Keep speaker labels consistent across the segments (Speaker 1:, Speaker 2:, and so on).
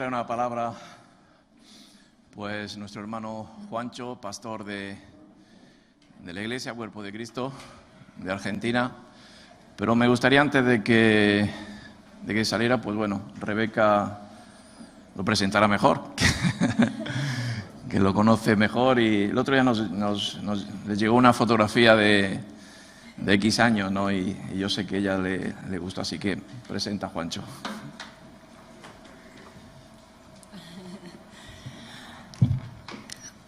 Speaker 1: trae una palabra, pues nuestro hermano Juancho, pastor de la Iglesia Cuerpo de Cristo de Argentina. Pero me gustaría, antes de que saliera, pues bueno, Rebeca lo presentara mejor, que lo conoce mejor. Y el otro día les llegó una fotografía de X años, ¿no? Y yo sé que a ella le gustó, así que presenta a Juancho.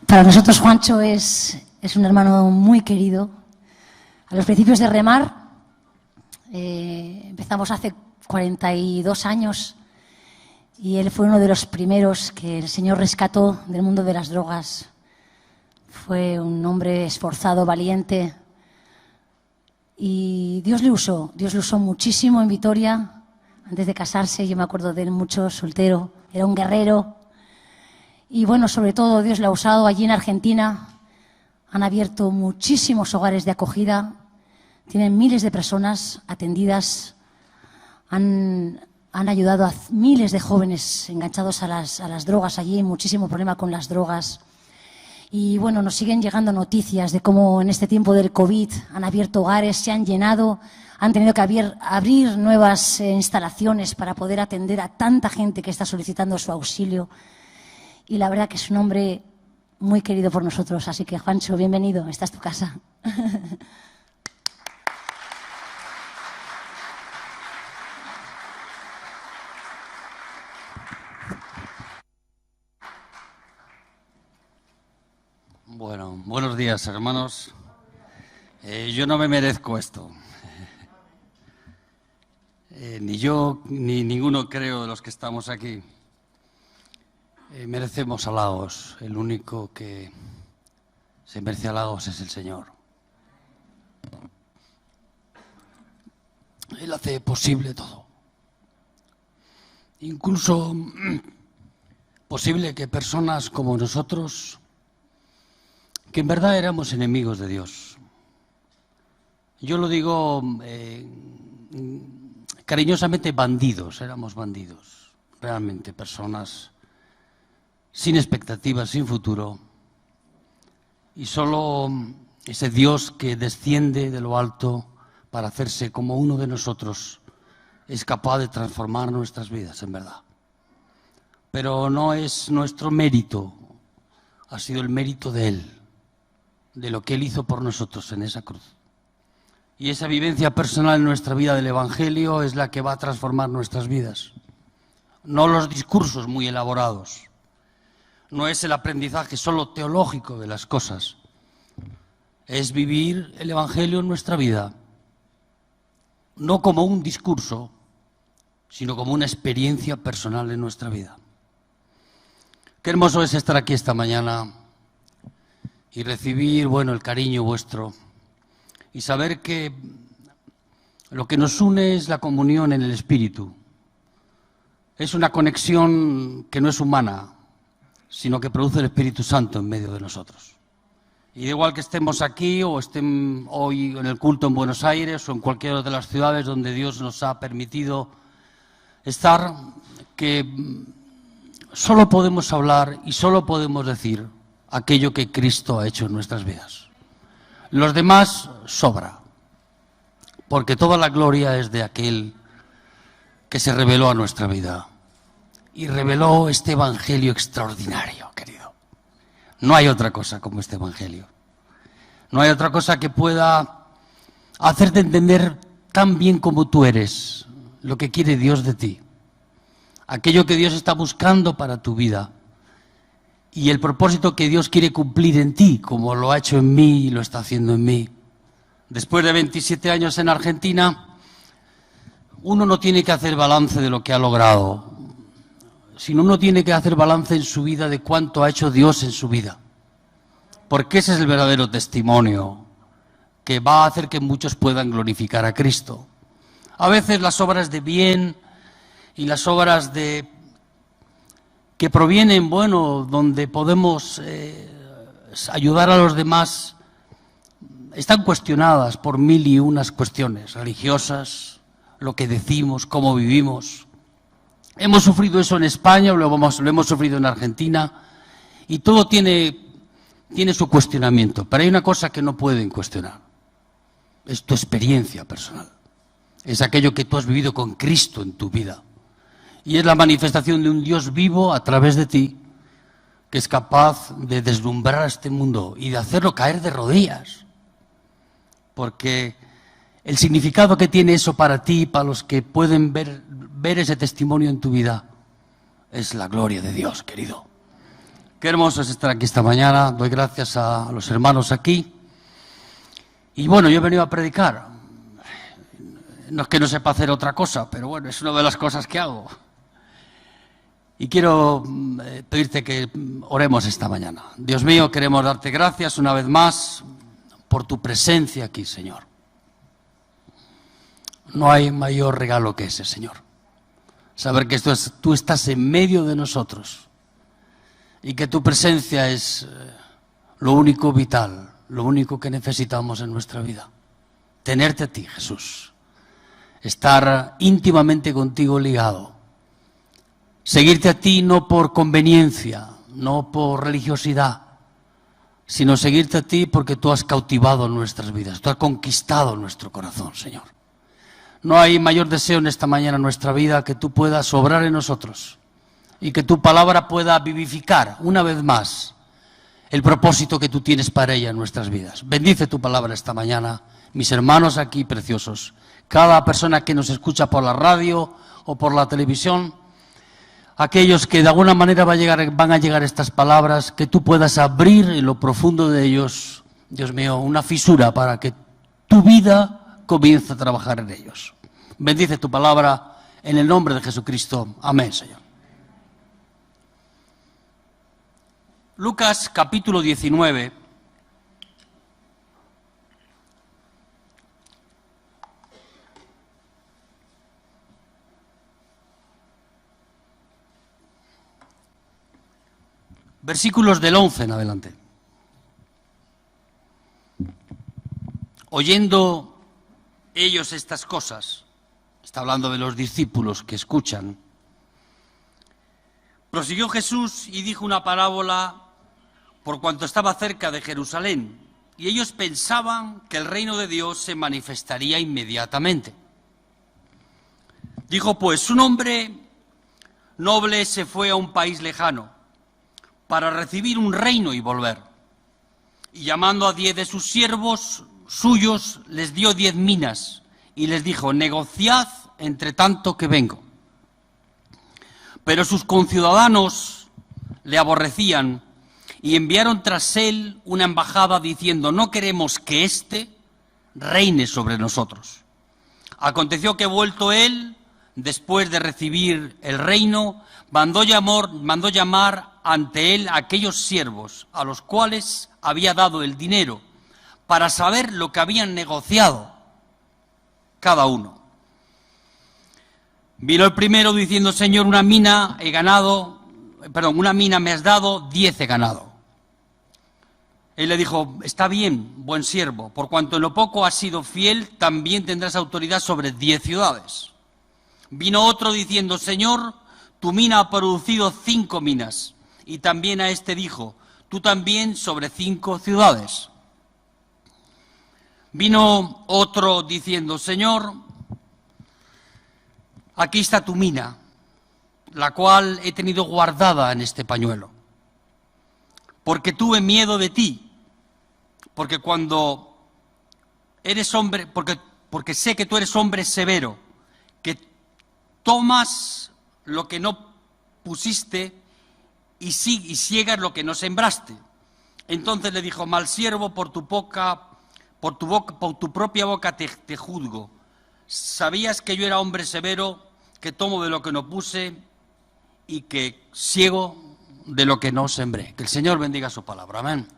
Speaker 2: Para nosotros Juancho es un hermano muy querido. A los principios de Remar empezamos hace 42 años y él fue uno de los primeros que el Señor rescató del mundo de las drogas. Fue un hombre esforzado, valiente, y Dios le usó muchísimo en Vitoria. Antes de casarse, yo me acuerdo de él mucho, soltero, era un guerrero. Y bueno, sobre todo Dios lo ha usado allí en Argentina. Han abierto muchísimos hogares de acogida, tienen miles de personas atendidas, han ayudado a miles de jóvenes enganchados a las drogas allí, muchísimo problema con las drogas. Y bueno, nos siguen llegando noticias de cómo en este tiempo del COVID han abierto hogares, se han llenado, han tenido que abrir nuevas instalaciones para poder atender a tanta gente que está solicitando su auxilio. Y la verdad que es un hombre muy querido por nosotros. Así que, Juancho, bienvenido. Esta es tu casa.
Speaker 3: Bueno, buenos días, hermanos. Yo no me merezco esto. Ni yo, ni ninguno, creo, de los que estamos aquí. Merecemos halagos. El único que se merece halagos es el Señor. Él hace posible todo. Incluso posible que personas como nosotros, que en verdad éramos enemigos de Dios. Yo lo digo cariñosamente, bandidos, éramos bandidos. Realmente personas sin expectativas, sin futuro, y solo ese Dios que desciende de lo alto para hacerse como uno de nosotros es capaz de transformar nuestras vidas, en verdad. Pero no es nuestro mérito, ha sido el mérito de Él, de lo que Él hizo por nosotros en esa cruz. Y esa vivencia personal en nuestra vida del Evangelio es la que va a transformar nuestras vidas. No los discursos muy elaborados. No es el aprendizaje solo teológico de las cosas. Es vivir el Evangelio en nuestra vida. No como un discurso, sino como una experiencia personal en nuestra vida. Qué hermoso es estar aquí esta mañana y recibir, bueno, el cariño vuestro y saber que lo que nos une es la comunión en el Espíritu. Es una conexión que no es humana, sino que produce el Espíritu Santo en medio de nosotros. Y da igual que estemos aquí o estén hoy en el culto en Buenos Aires o en cualquiera de las ciudades donde Dios nos ha permitido estar, que solo podemos hablar y solo podemos decir aquello que Cristo ha hecho en nuestras vidas. Los demás sobra, porque toda la gloria es de aquel que se reveló a nuestra vida y reveló este Evangelio extraordinario, querido. No hay otra cosa como este Evangelio. No hay otra cosa que pueda hacerte entender tan bien como tú eres lo que quiere Dios de ti, aquello que Dios está buscando para tu vida y el propósito que Dios quiere cumplir en ti, como lo ha hecho en mí y lo está haciendo en mí. Después de 27 años en Argentina, uno no tiene que hacer balance de lo que ha logrado, sino uno tiene que hacer balance en su vida de cuánto ha hecho Dios en su vida. Porque ese es el verdadero testimonio que va a hacer que muchos puedan glorificar a Cristo. A veces las obras de bien y las obras que provienen, bueno, donde podemos ayudar a los demás, están cuestionadas por mil y unas cuestiones religiosas, lo que decimos, cómo vivimos. Hemos sufrido eso en España, lo hemos sufrido en Argentina, y todo tiene su cuestionamiento. Pero hay una cosa que no pueden cuestionar. Es tu experiencia personal. Es aquello que tú has vivido con Cristo en tu vida. Y es la manifestación de un Dios vivo a través de ti, que es capaz de deslumbrar a este mundo y de hacerlo caer de rodillas. Porque el significado que tiene eso para ti, para los que pueden ver ese testimonio en tu vida, es la gloria de Dios, querido. Qué hermoso es estar aquí esta mañana. Doy gracias a los hermanos aquí. Y bueno, yo he venido a predicar. No es que no sepa hacer otra cosa, pero bueno, es una de las cosas que hago. Y quiero pedirte que oremos esta mañana. Dios mío, queremos darte gracias una vez más por tu presencia aquí, Señor. No hay mayor regalo que ese, Señor. Saber que tú estás en medio de nosotros y que tu presencia es lo único vital, lo único que necesitamos en nuestra vida. Tenerte a ti, Jesús. Estar íntimamente contigo ligado. Seguirte a ti no por conveniencia, no por religiosidad, sino seguirte a ti porque tú has cautivado nuestras vidas, tú has conquistado nuestro corazón, Señor. No hay mayor deseo en esta mañana en nuestra vida que tú puedas obrar en nosotros y que tu palabra pueda vivificar una vez más el propósito que tú tienes para ella en nuestras vidas. Bendice tu palabra esta mañana, mis hermanos aquí preciosos, cada persona que nos escucha por la radio o por la televisión, aquellos que de alguna manera van a llegar estas palabras, que tú puedas abrir en lo profundo de ellos, Dios mío, una fisura para que tu vida comience a trabajar en ellos. Bendice tu palabra en el nombre de Jesucristo. Amén, Señor. Lucas capítulo 19. Versículos del 11 en adelante. Oyendo ellos estas cosas, está hablando de los discípulos que escuchan, prosiguió Jesús y dijo una parábola por cuanto estaba cerca de Jerusalén, y ellos pensaban que el reino de Dios se manifestaría inmediatamente. Dijo pues, un hombre noble se fue a un país lejano para recibir un reino y volver. Y llamando a 10 de sus siervos suyos, les dio 10 minas y les dijo, negociad entre tanto que vengo. Pero sus conciudadanos le aborrecían y enviaron tras él una embajada diciendo, no queremos que éste reine sobre nosotros. Aconteció que vuelto él, después de recibir el reino, mandó llamar ante él a aquellos siervos a los cuales había dado el dinero para saber lo que habían negociado cada uno. Vino el primero diciendo, Señor, una mina me has dado, 10 he ganado. Él le dijo, está bien, buen siervo, por cuanto en lo poco has sido fiel, también tendrás autoridad sobre 10 ciudades. Vino otro diciendo, Señor, tu mina ha producido 5 minas. Y también a este dijo, tú también sobre 5 ciudades. Vino otro diciendo, Señor, aquí está tu mina, la cual he tenido guardada en este pañuelo, porque tuve miedo de ti, porque cuando eres hombre, porque sé que tú eres hombre severo, que tomas lo que no pusiste y siegas lo que no sembraste. Entonces le dijo, mal siervo, por tu propia boca te juzgo. ¿Sabías que yo era hombre severo, que tomo de lo que no puse y que ciego de lo que no sembré? Que el Señor bendiga su palabra. Amén.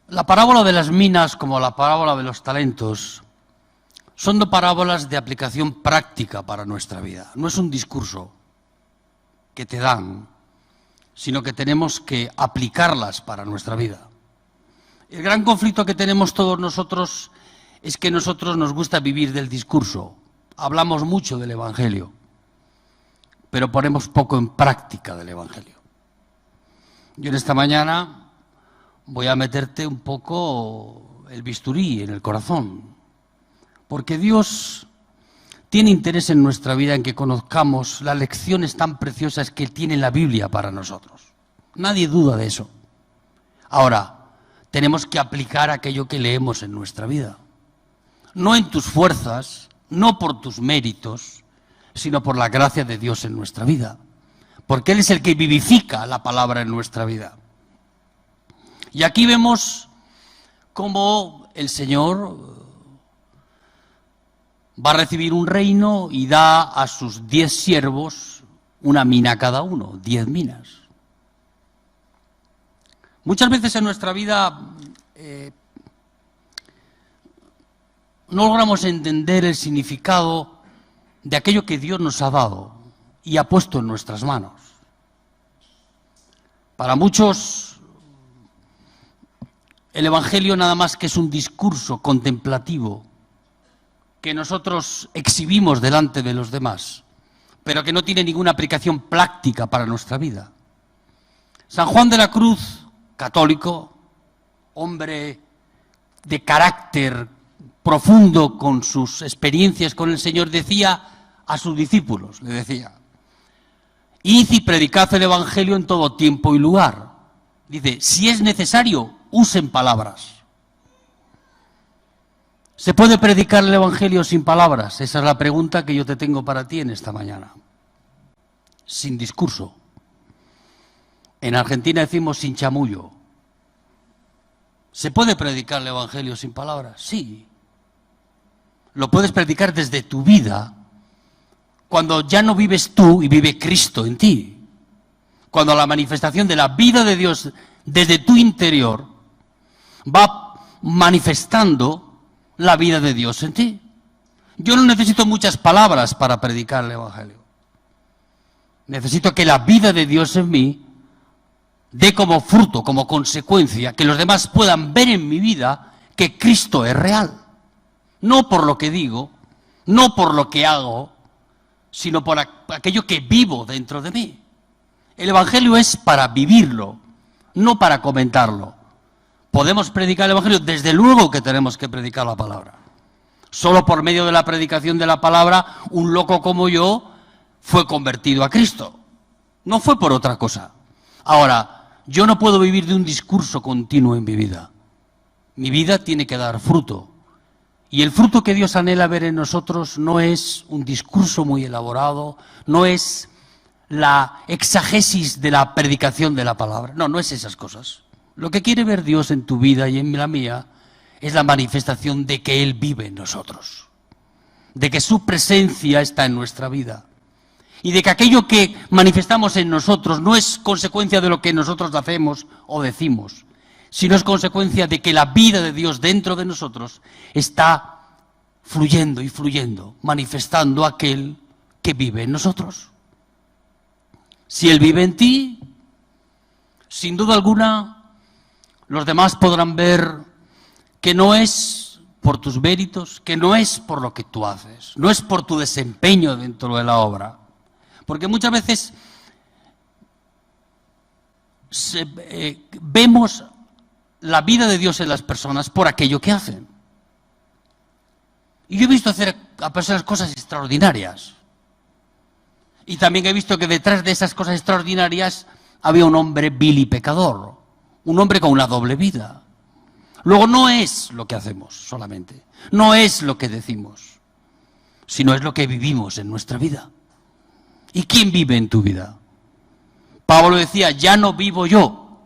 Speaker 3: La parábola de las minas, como la parábola de los talentos, son 2 parábolas de aplicación práctica para nuestra vida. No es un discurso que te dan, sino que tenemos que aplicarlas para nuestra vida. El gran conflicto que tenemos todos nosotros es que nosotros nos gusta vivir del discurso. hablamos mucho del Evangelio, pero ponemos poco en práctica del Evangelio. Yo en esta mañana voy a meterte un poco el bisturí en el corazón, porque Dios tiene interés en nuestra vida en que conozcamos las lecciones tan preciosas que tiene la Biblia para nosotros. Nadie duda de eso. Ahora, tenemos que aplicar aquello que leemos en nuestra vida. No en tus fuerzas, no por tus méritos, sino por la gracia de Dios en nuestra vida. Porque Él es el que vivifica la palabra en nuestra vida. Y aquí vemos cómo el Señor va a recibir un reino y da a sus 10 siervos una mina cada uno, 10 minas. Muchas veces en nuestra vida no logramos entender el significado de aquello que Dios nos ha dado y ha puesto en nuestras manos. Para muchos, el Evangelio nada más que es un discurso contemplativo que nosotros exhibimos delante de los demás, pero que no tiene ninguna aplicación práctica para nuestra vida. San Juan de la Cruz, católico, hombre de carácter profundo con sus experiencias con el Señor, decía a sus discípulos, le decía: id y predicad el Evangelio en todo tiempo y lugar. Dice, si es necesario, usen palabras. ¿Se puede predicar el Evangelio sin palabras? Esa es la pregunta que yo te tengo para ti en esta mañana. Sin discurso. En Argentina decimos sin chamullo. ¿Se puede predicar el Evangelio sin palabras? Sí. Lo puedes predicar desde tu vida, cuando ya no vives tú y vive Cristo en ti. Cuando la manifestación de la vida de Dios desde tu interior va manifestando la vida de Dios en ti. Yo no necesito muchas palabras para predicar el Evangelio. Necesito que la vida de Dios en mí dé como fruto, como consecuencia, que los demás puedan ver en mi vida que Cristo es real. No por lo que digo, no por lo que hago, sino por aquello que vivo dentro de mí. El Evangelio es para vivirlo, no para comentarlo. ¿Podemos predicar el Evangelio? Desde luego que tenemos que predicar la palabra. Solo por medio de la predicación de la palabra, un loco como yo fue convertido a Cristo. No fue por otra cosa. Ahora, yo no puedo vivir de un discurso continuo en mi vida. Mi vida tiene que dar fruto. Y el fruto que Dios anhela ver en nosotros no es un discurso muy elaborado, no es la exagesis de la predicación de la palabra. No, no es esas cosas. Lo que quiere ver Dios en tu vida y en la mía es la manifestación de que Él vive en nosotros, de que su presencia está en nuestra vida y de que aquello que manifestamos en nosotros no es consecuencia de lo que nosotros hacemos o decimos, sino es consecuencia de que la vida de Dios dentro de nosotros está fluyendo y fluyendo, manifestando aquel que vive en nosotros. Si Él vive en ti, sin duda alguna, los demás podrán ver que no es por tus méritos, que no es por lo que tú haces, no es por tu desempeño dentro de la obra. Porque muchas veces vemos la vida de Dios en las personas por aquello que hacen. Y yo he visto hacer a personas cosas extraordinarias. Y también he visto que detrás de esas cosas extraordinarias había un hombre vil y pecador. Un hombre con una doble vida. Luego no es lo que hacemos solamente, no es lo que decimos, sino es lo que vivimos en nuestra vida. ¿Y quién vive en tu vida? Pablo decía, ya no vivo yo,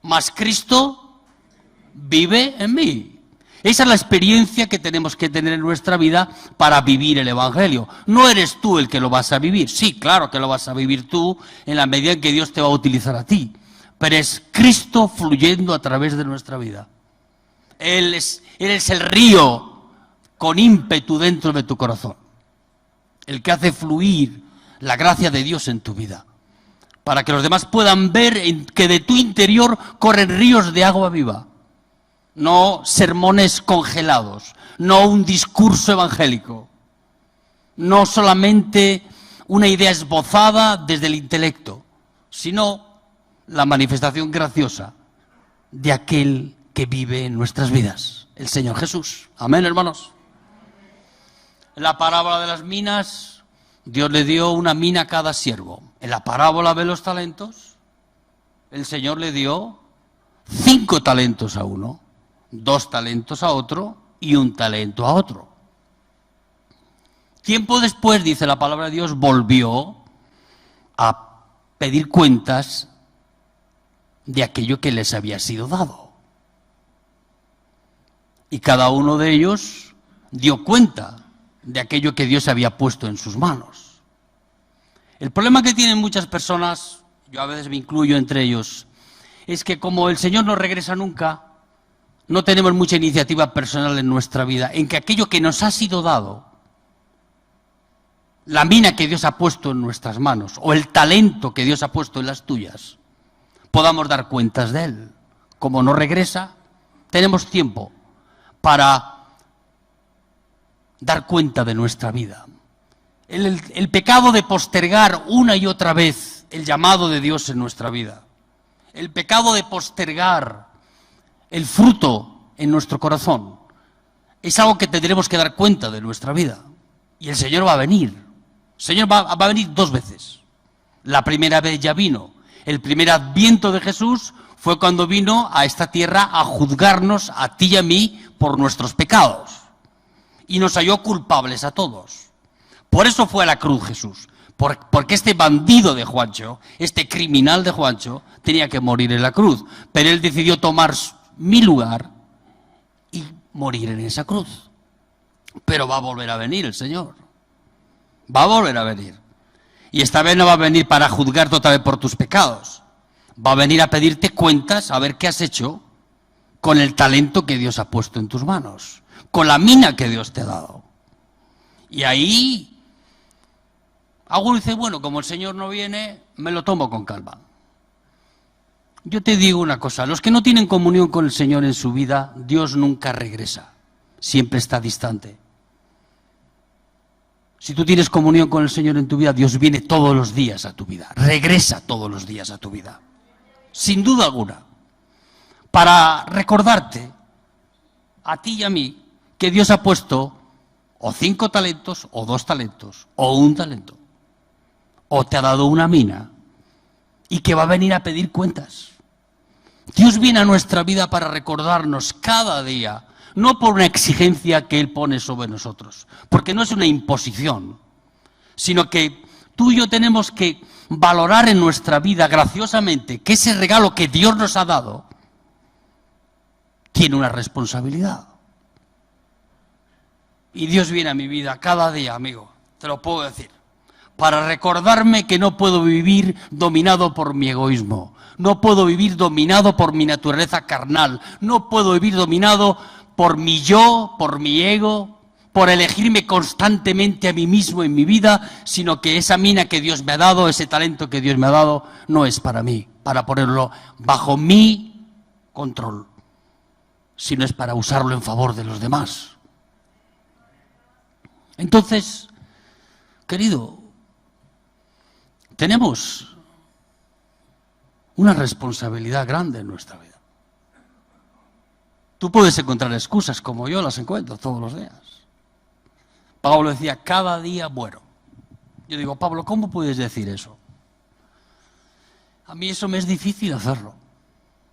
Speaker 3: mas Cristo vive en mí. Esa es la experiencia que tenemos que tener en nuestra vida para vivir el Evangelio. No eres tú el que lo vas a vivir. Sí, claro que lo vas a vivir tú en la medida en que Dios te va a utilizar a ti. Pero es Cristo fluyendo a través de nuestra vida. Él es el río con ímpetu dentro de tu corazón. El que hace fluir la gracia de Dios en tu vida. Para que los demás puedan ver que de tu interior corren ríos de agua viva. No sermones congelados, no un discurso evangélico, no solamente una idea esbozada desde el intelecto, sino la manifestación graciosa de aquel que vive en nuestras vidas, el Señor Jesús. Amén, hermanos. En la parábola de las minas, Dios le dio una mina a cada siervo. En la parábola de los talentos, el Señor le dio 5 talentos a uno, 2 talentos a otro y 1 talento a otro. Tiempo después, dice la palabra de Dios, volvió a pedir cuentas de aquello que les había sido dado. Y cada uno de ellos dio cuenta de aquello que Dios había puesto en sus manos. El problema que tienen muchas personas, yo a veces me incluyo entre ellos, es que como el Señor no regresa nunca, no tenemos mucha iniciativa personal en nuestra vida, en que aquello que nos ha sido dado, la mina que Dios ha puesto en nuestras manos, o el talento que Dios ha puesto en las tuyas, podamos dar cuentas de él. Como no regresa, tenemos tiempo para dar cuenta de nuestra vida. El pecado de postergar una y otra vez el llamado de Dios en nuestra vida, el pecado de postergar el fruto en nuestro corazón, es algo que tendremos que dar cuenta de nuestra vida. Y el Señor va a venir. El Señor va a venir 2 veces. La primera vez ya vino. El primer adviento de Jesús fue cuando vino a esta tierra a juzgarnos a ti y a mí por nuestros pecados. Y nos halló culpables a todos. Por eso fue a la cruz Jesús. Porque este bandido de Juancho, este criminal de Juancho, tenía que morir en la cruz. Pero él decidió tomar mi lugar y morir en esa cruz. Pero va a volver a venir el Señor. Va a volver a venir. Y esta vez no va a venir para juzgarte otra vez por tus pecados. Va a venir a pedirte cuentas, a ver qué has hecho con el talento que Dios ha puesto en tus manos, con la mina que Dios te ha dado. Y ahí, alguno dice, bueno, como el Señor no viene, me lo tomo con calma. Yo te digo una cosa, los que no tienen comunión con el Señor en su vida, Dios nunca regresa, siempre está distante. Si tú tienes comunión con el Señor en tu vida, Dios viene todos los días a tu vida, regresa todos los días a tu vida, sin duda alguna, para recordarte a ti y a mí que Dios ha puesto o 5 talentos, o 2 talentos, o 1 talento, o te ha dado una mina y que va a venir a pedir cuentas. Dios viene a nuestra vida para recordarnos cada día, no por una exigencia que Él pone sobre nosotros, porque no es una imposición, sino que tú y yo tenemos que valorar en nuestra vida graciosamente que ese regalo que Dios nos ha dado tiene una responsabilidad. Y Dios viene a mi vida cada día, amigo, te lo puedo decir, para recordarme que no puedo vivir dominado por mi egoísmo, no puedo vivir dominado por mi naturaleza carnal, no puedo vivir dominado por mi yo, por mi ego, por elegirme constantemente a mí mismo en mi vida, sino que esa mina que Dios me ha dado, ese talento que Dios me ha dado, no es para mí, para ponerlo bajo mi control, sino es para usarlo en favor de los demás. Entonces, querido, tenemos una responsabilidad grande en nuestra vida. Tú puedes encontrar excusas como yo las encuentro todos los días. Pablo decía, cada día muero. Yo digo, Pablo, ¿cómo puedes decir eso? A mí eso me es difícil hacerlo.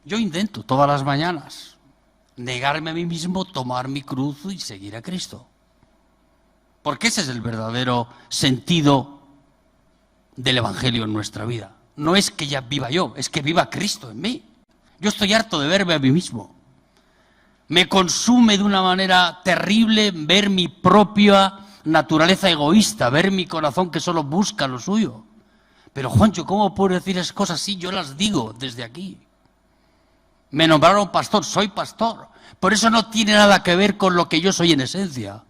Speaker 3: Yo intento todas las mañanas negarme a mí mismo, tomar mi cruz y seguir a Cristo. Porque ese es el verdadero sentido del Evangelio en nuestra vida. No es que ya viva yo, es que viva Cristo en mí. Yo estoy harto de verme a mí mismo. Me consume de una manera terrible ver mi propia naturaleza egoísta, ver mi corazón que solo busca lo suyo. Pero Juancho, ¿cómo puedo decir esas cosas? Sí, yo las digo desde aquí. Me nombraron pastor, soy pastor. Por eso no tiene nada que ver con lo que yo soy en esencia.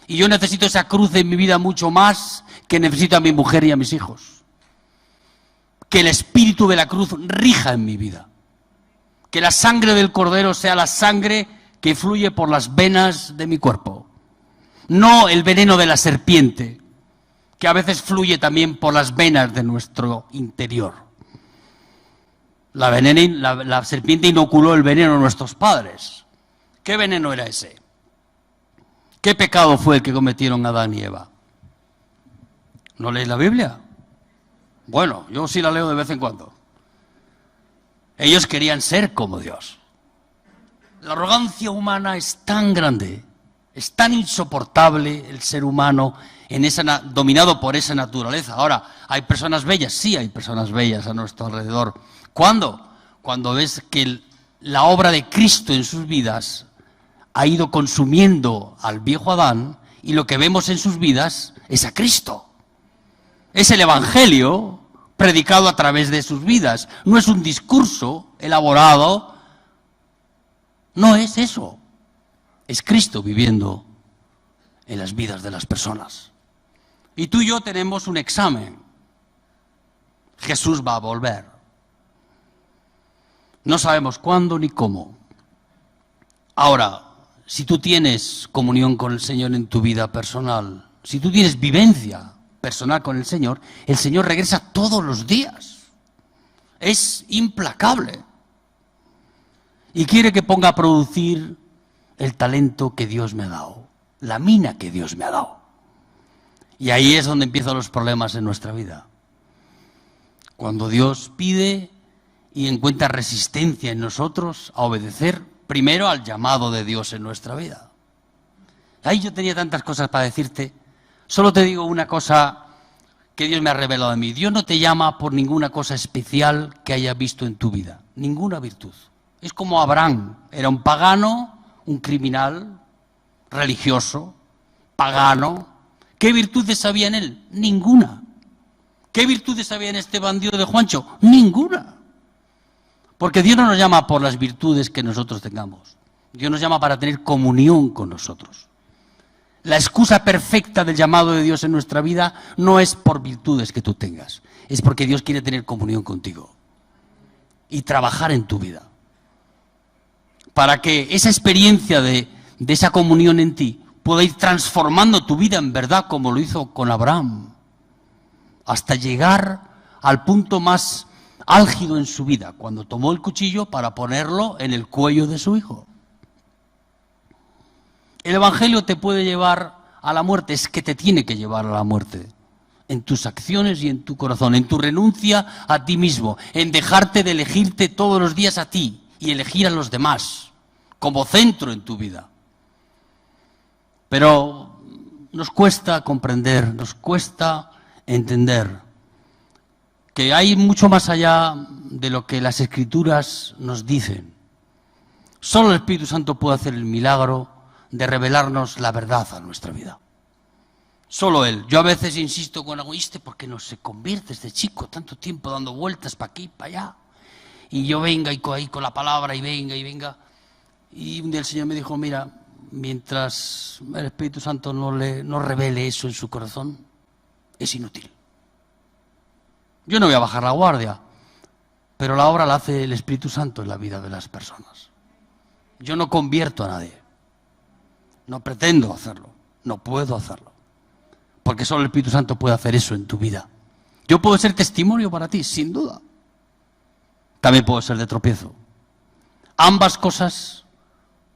Speaker 3: Y yo necesito esa cruz en mi vida mucho más que necesito a mi mujer y a mis hijos. Que el espíritu de la cruz rija en mi vida. Que la sangre del Cordero sea la sangre que fluye por las venas de mi cuerpo. no el veneno de la serpiente, que a veces fluye también por las venas de nuestro interior. La serpiente inoculó el veneno a nuestros padres. ¿Qué veneno era ese? ¿Qué pecado fue el que cometieron Adán y Eva? ¿No leéis la Biblia? Bueno, yo sí la leo de vez en cuando. Ellos querían ser como Dios. La arrogancia humana es tan grande, es tan insoportable el ser humano dominado por esa naturaleza. Ahora, ¿hay personas bellas? Sí, hay personas bellas a nuestro alrededor. ¿Cuándo? Cuando ves que la obra de Cristo en sus vidas ha ido consumiendo al viejo Adán y lo que vemos en sus vidas es a Cristo. Es el Evangelio predicado a través de sus vidas. No es un discurso elaborado, no es eso. Es Cristo viviendo en las vidas de las personas. Y tú y yo tenemos un examen. Jesús va a volver. No sabemos cuándo ni cómo. Ahora, si tú tienes comunión con el Señor en tu vida personal, si tú tienes vivencia personal con el Señor regresa todos los días. Es implacable. Y quiere que ponga a producir el talento que Dios me ha dado, la mina que Dios me ha dado. Y ahí es donde empiezan los problemas en nuestra vida. Cuando Dios pide y encuentra resistencia en nosotros a obedecer primero al llamado de Dios en nuestra vida. Ahí yo tenía tantas cosas para decirte. Solo te digo una cosa que Dios me ha revelado a mí. Dios no te llama por ninguna cosa especial que haya visto en tu vida. Ninguna virtud. Es como Abraham. Era un pagano, un criminal, religioso, pagano. ¿Qué virtudes había en él? Ninguna. ¿Qué virtudes había en este bandido de Juancho? Ninguna. Porque Dios no nos llama por las virtudes que nosotros tengamos. Dios nos llama para tener comunión con nosotros. La excusa perfecta del llamado de Dios en nuestra vida no es por virtudes que tú tengas. Es porque Dios quiere tener comunión contigo. Y trabajar en tu vida. Para que esa experiencia de esa comunión en ti pueda ir transformando tu vida en verdad, como lo hizo con Abraham. Hasta llegar al punto más álgido en su vida, cuando tomó el cuchillo para ponerlo en el cuello de su hijo. El Evangelio te puede llevar a la muerte, es que te tiene que llevar a la muerte. En tus acciones y en tu corazón, en tu renuncia a ti mismo, en dejarte de elegirte todos los días a ti y elegir a los demás como centro en tu vida. Pero nos cuesta comprender, nos cuesta entender que hay mucho más allá de lo que las Escrituras nos dicen. Solo el Espíritu Santo puede hacer el milagro de revelarnos la verdad a nuestra vida. Solo Él. Yo a veces insisto con algo, ¿por qué no se convierte este chico tanto tiempo dando vueltas para aquí, para allá? Y yo venga y ahí con la palabra y venga y venga. Y un día el Señor me dijo, mira, mientras el Espíritu Santo no revele eso en su corazón, es inútil. Yo no voy a bajar la guardia, pero la obra la hace el Espíritu Santo en la vida de las personas. Yo no convierto a nadie. No pretendo hacerlo, no puedo hacerlo. Porque solo el Espíritu Santo puede hacer eso en tu vida. Yo puedo ser testimonio para ti, sin duda. También puedo ser de tropiezo. Ambas cosas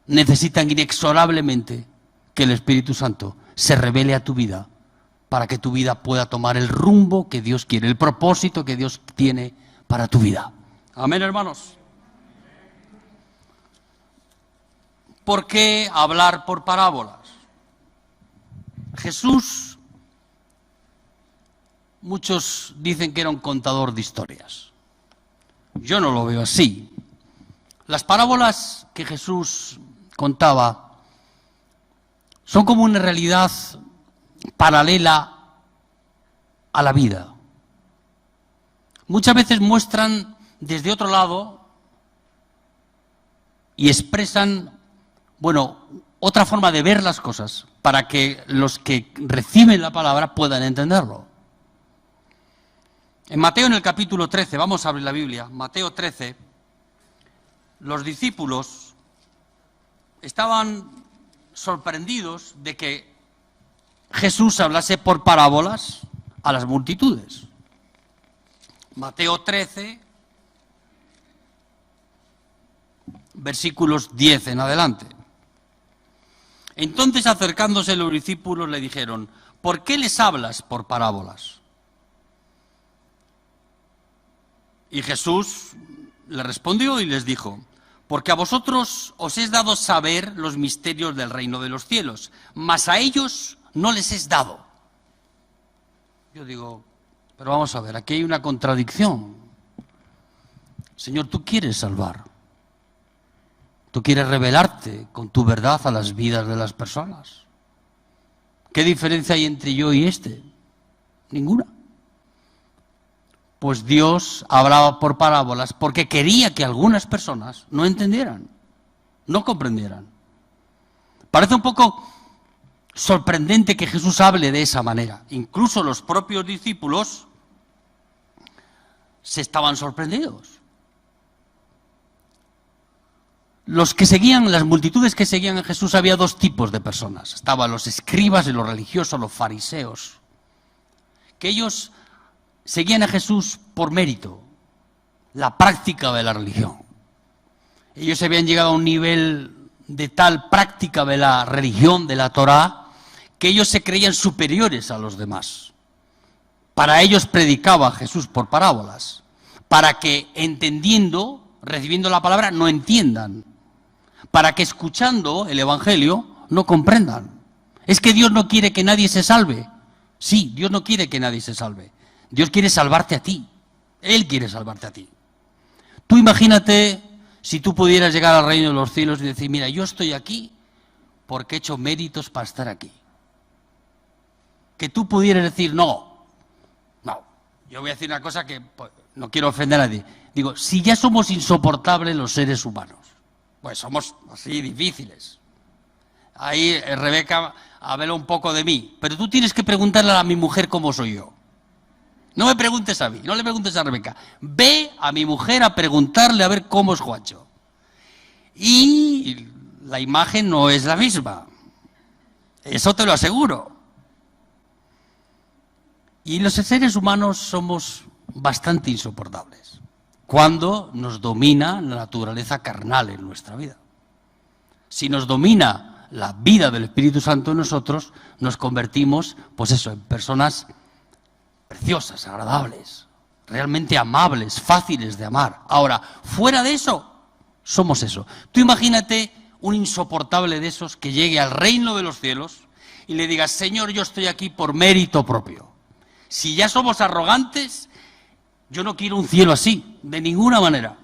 Speaker 3: necesitan inexorablemente que el Espíritu Santo se revele a tu vida para que tu vida pueda tomar el rumbo que Dios quiere, el propósito que Dios tiene para tu vida. Amén, hermanos. ¿Por qué hablar por parábolas? Jesús, muchos dicen que era un contador de historias. Yo no lo veo así. Las parábolas que Jesús contaba son como una realidad paralela a la vida. Muchas veces muestran desde otro lado y expresan, otra forma de ver las cosas para que los que reciben la palabra puedan entenderlo. En Mateo, en el capítulo 13, vamos a abrir la Biblia, Mateo 13, los discípulos estaban sorprendidos de que Jesús hablase por parábolas a las multitudes. Mateo 13, versículos 10 en adelante. Entonces, acercándose los discípulos, le dijeron: ¿por qué les hablas por parábolas? Y Jesús le respondió y les dijo: porque a vosotros os es dado saber los misterios del reino de los cielos, mas a ellos no les es dado. Yo digo, pero vamos a ver, aquí hay una contradicción. Señor, tú quieres salvar. Tú quieres revelarte con tu verdad a las vidas de las personas. ¿Qué diferencia hay entre yo y este? Ninguna. Pues Dios hablaba por parábolas porque quería que algunas personas no entendieran, no comprendieran. Parece un poco sorprendente que Jesús hable de esa manera. Incluso los propios discípulos se estaban sorprendidos. Las multitudes que seguían a Jesús, había dos tipos de personas. Estaban los escribas y los religiosos, los fariseos, que ellos seguían a Jesús por mérito, la práctica de la religión. Ellos habían llegado a un nivel de tal práctica de la religión, de la Torá, que ellos se creían superiores a los demás. Para ellos predicaba Jesús por parábolas, para que entendiendo, recibiendo la palabra, no entiendan, para que escuchando el Evangelio no comprendan. Es que Dios no quiere que nadie se salve. Sí, Dios no quiere que nadie se salve. Dios quiere salvarte a ti. Él quiere salvarte a ti. Tú imagínate si tú pudieras llegar al reino de los cielos y decir: mira, yo estoy aquí porque he hecho méritos para estar aquí. Que tú pudieras decir: no, yo voy a decir una cosa que pues, no quiero ofender a nadie. Digo, si ya somos insoportables los seres humanos, pues somos así difíciles. Ahí Rebeca habla un poco de mí, pero tú tienes que preguntarle a mi mujer cómo soy yo. No me preguntes a mí, no le preguntes a Rebeca. Ve a mi mujer a preguntarle a ver cómo es Juancho. Y la imagen no es la misma. Eso te lo aseguro. Y los seres humanos somos bastante insoportables cuando nos domina la naturaleza carnal en nuestra vida. Si nos domina la vida del Espíritu Santo en nosotros, nos convertimos, pues eso, en personas preciosas, agradables, realmente amables, fáciles de amar. Ahora, fuera de eso, somos eso. Tú imagínate un insoportable de esos que llegue al reino de los cielos y le diga: Señor, yo estoy aquí por mérito propio. Si ya somos arrogantes, yo no quiero un cielo así, de ninguna manera.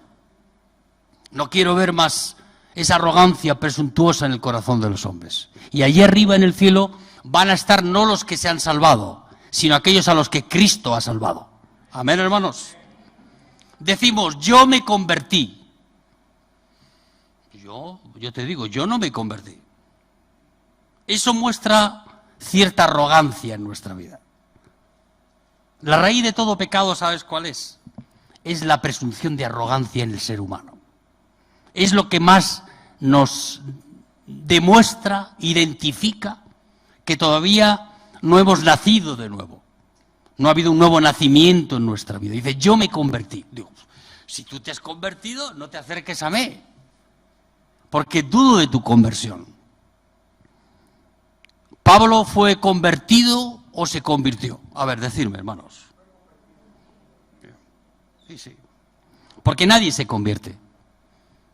Speaker 3: No quiero ver más esa arrogancia presuntuosa en el corazón de los hombres. Y allí arriba en el cielo van a estar no los que se han salvado, sino aquellos a los que Cristo ha salvado. Amén, hermanos. Decimos: yo me convertí. Yo te digo, yo no me convertí. Eso muestra cierta arrogancia en nuestra vida. La raíz de todo pecado, ¿sabes cuál es? Es la presunción de arrogancia en el ser humano. Es lo que más nos demuestra, identifica, que todavía no hemos nacido de nuevo. No ha habido un nuevo nacimiento en nuestra vida. Dice: yo me convertí. Digo, si tú te has convertido, no te acerques a mí, porque dudo de tu conversión. ¿Pablo fue convertido o se convirtió? A ver, decidme, hermanos. Sí. Porque nadie se convierte.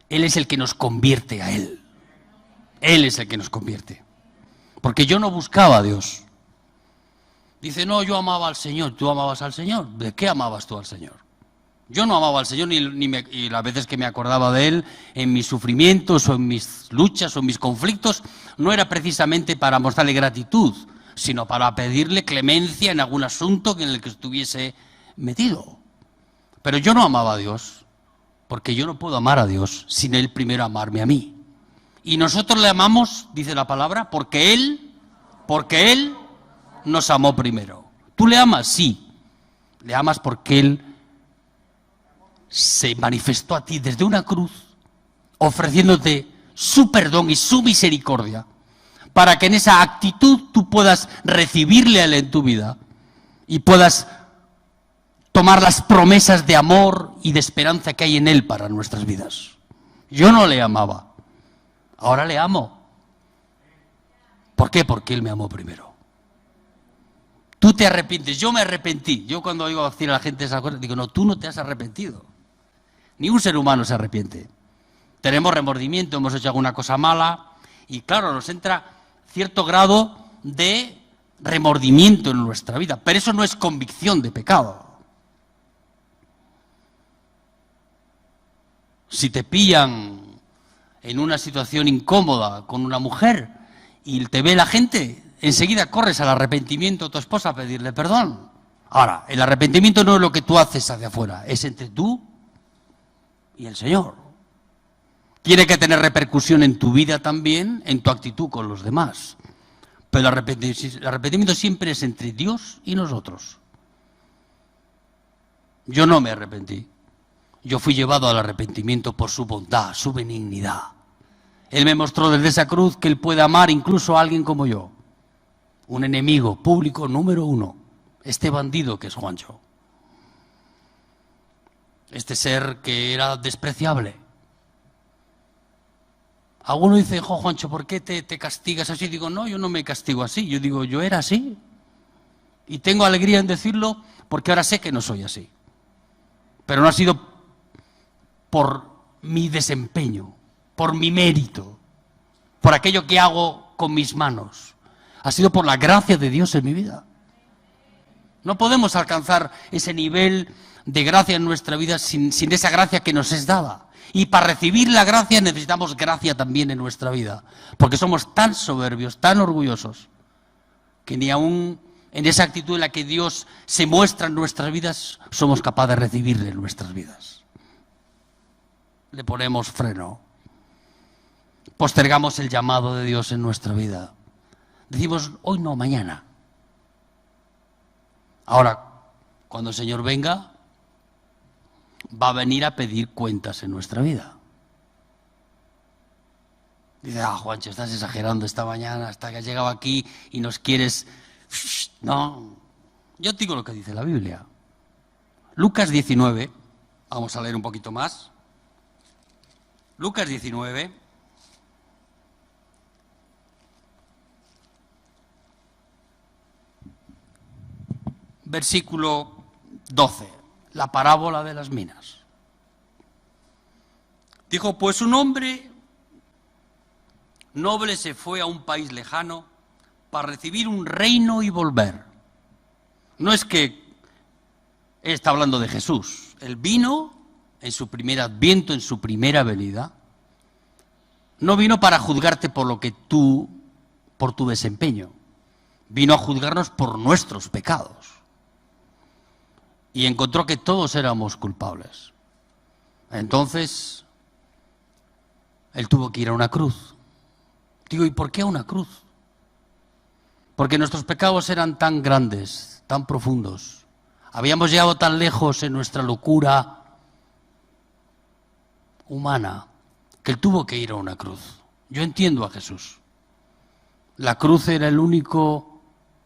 Speaker 3: Él es el que nos convierte a Él. Él es el que nos convierte. Porque yo no buscaba a Dios. Dice: no, yo amaba al Señor. ¿Tú amabas al Señor? ¿De qué amabas tú al Señor? Yo no amaba al Señor y las veces que me acordaba de Él en mis sufrimientos o en mis luchas o en mis conflictos, no era precisamente para mostrarle gratitud, sino para pedirle clemencia en algún asunto en el que estuviese metido. Pero yo no amaba a Dios, porque yo no puedo amar a Dios sin Él primero amarme a mí. Y nosotros le amamos, dice la palabra, porque Él nos amó primero. ¿Tú le amas? Sí. Le amas porque Él se manifestó a ti desde una cruz, ofreciéndote su perdón y su misericordia, para que en esa actitud tú puedas recibirle a Él en tu vida y puedas tomar las promesas de amor y de esperanza que hay en Él para nuestras vidas. Yo no le amaba, ahora le amo. ¿Por qué? Porque Él me amó primero. Tú te arrepientes, yo me arrepentí. Yo cuando oigo decir a la gente esa cosa, digo, no, tú no te has arrepentido. Ni un ser humano se arrepiente. Tenemos remordimiento, hemos hecho alguna cosa mala y claro, nos entra cierto grado de remordimiento en nuestra vida, pero eso no es convicción de pecado. Si te pillan en una situación incómoda con una mujer y te ve la gente, enseguida corres al arrepentimiento a tu esposa a pedirle perdón. Ahora, el arrepentimiento no es lo que tú haces hacia afuera, es entre tú y el Señor. Tiene que tener repercusión en tu vida también, en tu actitud con los demás. Pero el arrepentimiento siempre es entre Dios y nosotros. Yo no me arrepentí. Yo fui llevado al arrepentimiento por su bondad, su benignidad. Él me mostró desde esa cruz que Él puede amar incluso a alguien como yo. Un enemigo público número 1. Este bandido que es Juancho. Este ser que era despreciable. Alguno dice, Juancho, ¿por qué te castigas así? Digo, no, yo no me castigo así. Yo digo, yo era así. Y tengo alegría en decirlo porque ahora sé que no soy así. Pero no ha sido por mi desempeño, por mi mérito, por aquello que hago con mis manos. Ha sido por la gracia de Dios en mi vida. No podemos alcanzar ese nivel de gracia en nuestra vida sin esa gracia que nos es dada. Y para recibir la gracia necesitamos gracia también en nuestra vida. Porque somos tan soberbios, tan orgullosos, que ni aún en esa actitud en la que Dios se muestra en nuestras vidas, somos capaces de recibirle en nuestras vidas. Le ponemos freno. Postergamos el llamado de Dios en nuestra vida. Decimos, hoy no, mañana. Ahora, cuando el Señor venga, va a venir a pedir cuentas en nuestra vida. Dice, Juancho, estás exagerando esta mañana hasta que has llegado aquí y nos quieres... No, yo te digo lo que dice la Biblia. Lucas 19, vamos a leer un poquito más. Lucas 19, versículo 12, la parábola de las minas. Dijo, pues un hombre noble se fue a un país lejano para recibir un reino y volver. No es que él está hablando de Jesús. Él vino en su primer adviento, en su primera venida. No vino para juzgarte por lo que por tu desempeño. Vino a juzgarnos por nuestros pecados. Y encontró que todos éramos culpables. Entonces, Él tuvo que ir a una cruz. Digo, ¿y por qué a una cruz? Porque nuestros pecados eran tan grandes, tan profundos. Habíamos llegado tan lejos en nuestra locura humana que Él tuvo que ir a una cruz. Yo entiendo a Jesús. La cruz era la única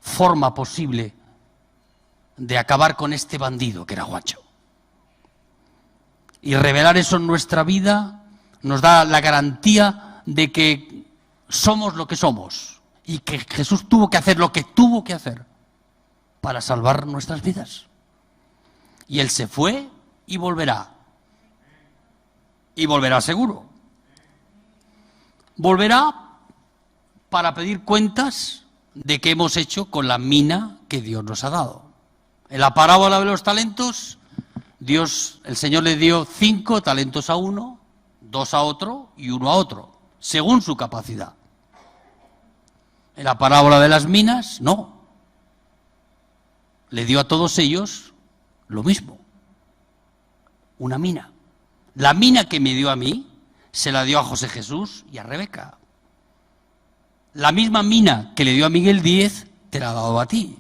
Speaker 3: forma posible de acabar con este bandido que era Juancho. Y revelar eso en nuestra vida nos da la garantía de que somos lo que somos y que Jesús tuvo que hacer lo que tuvo que hacer para salvar nuestras vidas. Y Él se fue y volverá. Y volverá seguro. Volverá para pedir cuentas de qué hemos hecho con la mina que Dios nos ha dado. En la parábola de los talentos, el Señor le dio 5 talentos a uno, 2 a otro y 1 a otro, según su capacidad. En la parábola de las minas, no. Le dio a todos ellos lo mismo. Una mina. La mina que me dio a mí, se la dio a José Jesús y a Rebeca. La misma mina que le dio a Miguel Díez, te la ha dado a ti.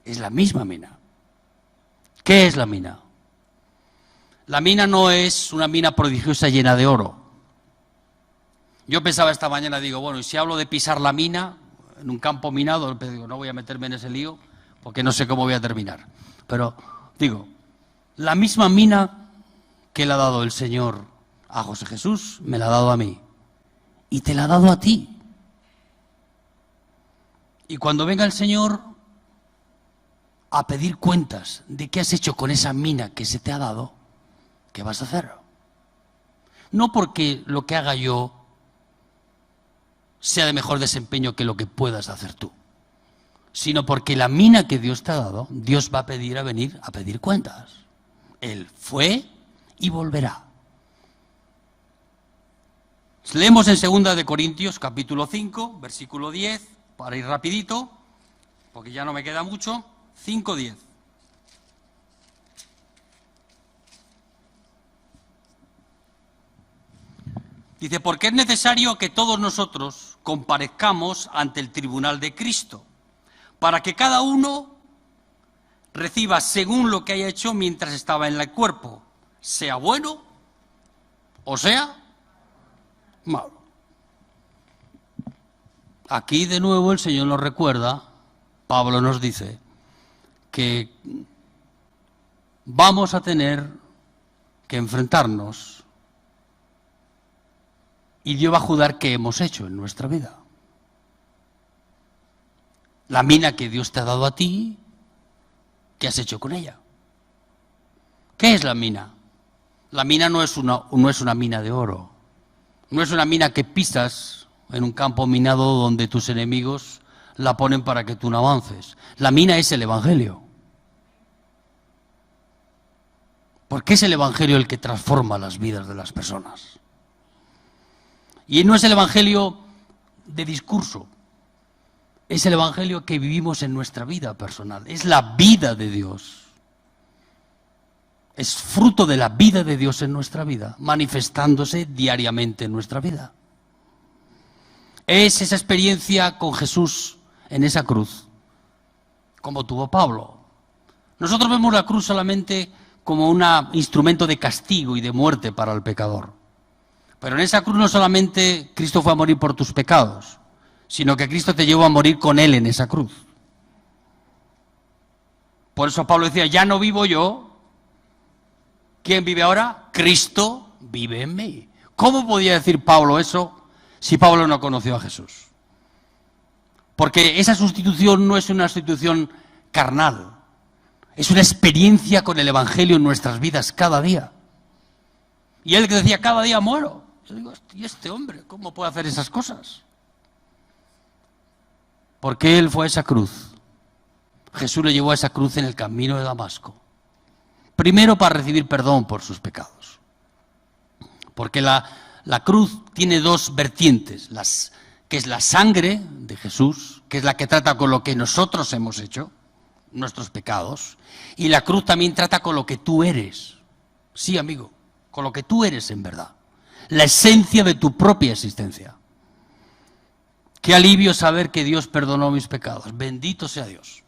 Speaker 3: Es la misma mina. ¿Qué es la mina? La mina no es una mina prodigiosa llena de oro. Yo pensaba esta mañana, digo, bueno, y si hablo de pisar la mina, en un campo minado, digo, no voy a meterme en ese lío, porque no sé cómo voy a terminar. Pero, digo, la misma mina que le ha dado el Señor a José Jesús, me la ha dado a mí. Y te la ha dado a ti. Y cuando venga el Señor a pedir cuentas de qué has hecho con esa mina que se te ha dado, ¿qué vas a hacer? No porque lo que haga yo sea de mejor desempeño que lo que puedas hacer tú, sino porque la mina que Dios te ha dado, Dios va a venir a pedir cuentas. Él fue y volverá. Leemos en 2 de Corintios, capítulo 5, versículo 10, para ir rapidito, porque ya no me queda mucho, 5:10. Dice, porque es necesario que todos nosotros comparezcamos ante el tribunal de Cristo, para que cada uno reciba según lo que haya hecho mientras estaba en el cuerpo, sea bueno o sea malo. Aquí de nuevo el Señor nos recuerda, Pablo nos dice, que vamos a tener que enfrentarnos y Dios va a juzgar qué hemos hecho en nuestra vida. La mina que Dios te ha dado a ti, ¿qué has hecho con ella? ¿Qué es la mina? La mina no es una mina de oro. No es una mina que pisas en un campo minado donde tus enemigos la ponen para que tú no avances. La mina es el Evangelio. Porque es el Evangelio el que transforma las vidas de las personas. Y no es el Evangelio de discurso, es el Evangelio que vivimos en nuestra vida personal, es la vida de Dios. Es fruto de la vida de Dios en nuestra vida, manifestándose diariamente en nuestra vida. Es esa experiencia con Jesús en esa cruz, como tuvo Pablo. Nosotros vemos la cruz solamente como un instrumento de castigo y de muerte para el pecador. Pero en esa cruz no solamente Cristo fue a morir por tus pecados, sino que Cristo te llevó a morir con Él en esa cruz. Por eso Pablo decía, ya no vivo yo. ¿Quién vive ahora? Cristo vive en mí. ¿Cómo podía decir Pablo eso si Pablo no conoció a Jesús? Porque esa sustitución no es una sustitución carnal, es una experiencia con el Evangelio en nuestras vidas cada día. Y él que decía, cada día muero. Yo digo, ¿y este hombre cómo puede hacer esas cosas? Porque él fue a esa cruz. Jesús le llevó a esa cruz en el camino de Damasco. Primero para recibir perdón por sus pecados. Porque la cruz tiene dos vertientes, que es la sangre de Jesús, que es la que trata con lo que nosotros hemos hecho, nuestros pecados, y la cruz también trata con lo que tú eres. Sí, amigo, con lo que tú eres en verdad. La esencia de tu propia existencia. Qué alivio saber que Dios perdonó mis pecados. Bendito sea Dios.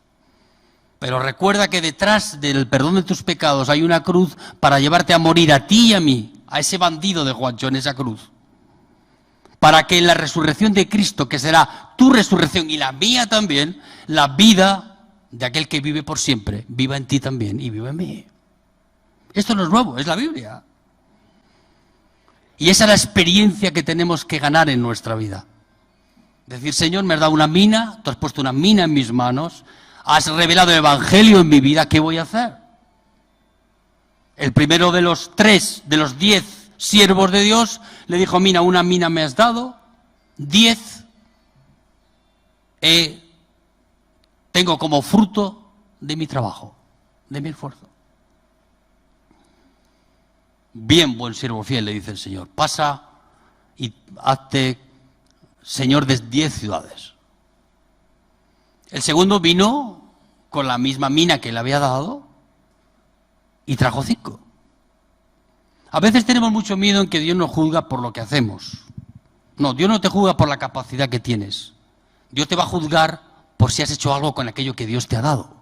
Speaker 3: Pero recuerda que detrás del perdón de tus pecados hay una cruz para llevarte a morir a ti y a mí, a ese bandido de Juancho en esa cruz. Para que en la resurrección de Cristo, que será tu resurrección y la mía también, la vida de aquel que vive por siempre, viva en ti también y viva en mí. Esto no es nuevo, es la Biblia. Y esa es la experiencia que tenemos que ganar en nuestra vida. Decir, Señor, me has dado una mina, tú has puesto una mina en mis manos, has revelado el Evangelio en mi vida, ¿qué voy a hacer? El primero de los 10 siervos de Dios le dijo, mira, una mina me has dado, 10 tengo como fruto de mi trabajo, de mi esfuerzo. Bien, buen siervo fiel, le dice el Señor, pasa y hazte señor de 10 ciudades. El segundo vino con la misma mina que le había dado y trajo 5. A veces tenemos mucho miedo en que Dios nos juzga por lo que hacemos. No, Dios no te juzga por la capacidad que tienes. Dios te va a juzgar por si has hecho algo con aquello que Dios te ha dado.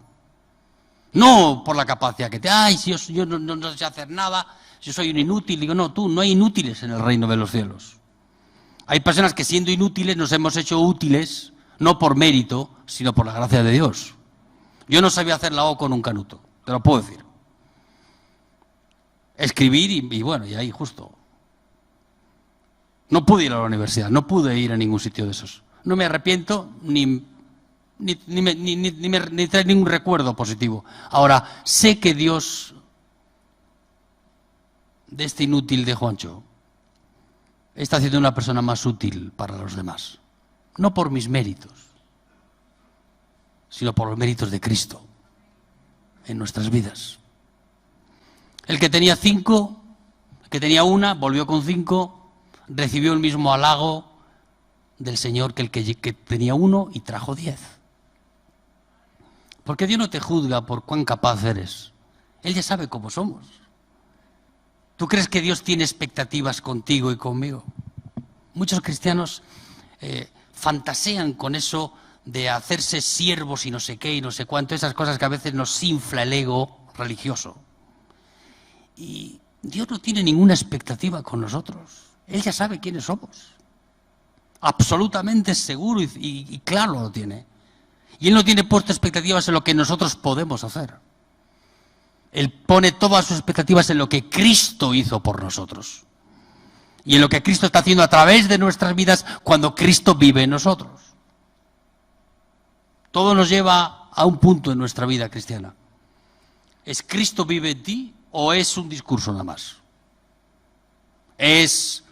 Speaker 3: No por la capacidad que te... Ay, si yo no sé hacer nada, yo soy un inútil. Digo, no, tú, no hay inútiles en el reino de los cielos. Hay personas que siendo inútiles nos hemos hecho útiles, no por mérito, sino por la gracia de Dios. Yo no sabía hacer la O con un canuto, te lo puedo decir. Escribir y bueno, y ahí justo. No pude ir a la universidad, no pude ir a ningún sitio de esos. No me arrepiento ni trae ningún recuerdo positivo. Ahora, sé que Dios, de este inútil de Juancho, está haciendo una persona más útil para los demás. No por mis méritos, sino por los méritos de Cristo en nuestras vidas. El que tenía 5, el que tenía 1, volvió con 5, recibió el mismo halago del Señor que el que tenía 1 y trajo 10. Porque Dios no te juzga por cuán capaz eres. Él ya sabe cómo somos. ¿Tú crees que Dios tiene expectativas contigo y conmigo? Muchos cristianos fantasean con eso de hacerse siervos y no sé qué y no sé cuánto, esas cosas que a veces nos infla el ego religioso. Y Dios no tiene ninguna expectativa con nosotros. Él ya sabe quiénes somos. Absolutamente seguro y claro lo tiene. Y Él no tiene puesto expectativas en lo que nosotros podemos hacer. Él pone todas sus expectativas en lo que Cristo hizo por nosotros. Y en lo que Cristo está haciendo a través de nuestras vidas cuando Cristo vive en nosotros. Todo nos lleva a un punto en nuestra vida cristiana. ¿Es Cristo vive en ti o es un discurso nada más? ¿Es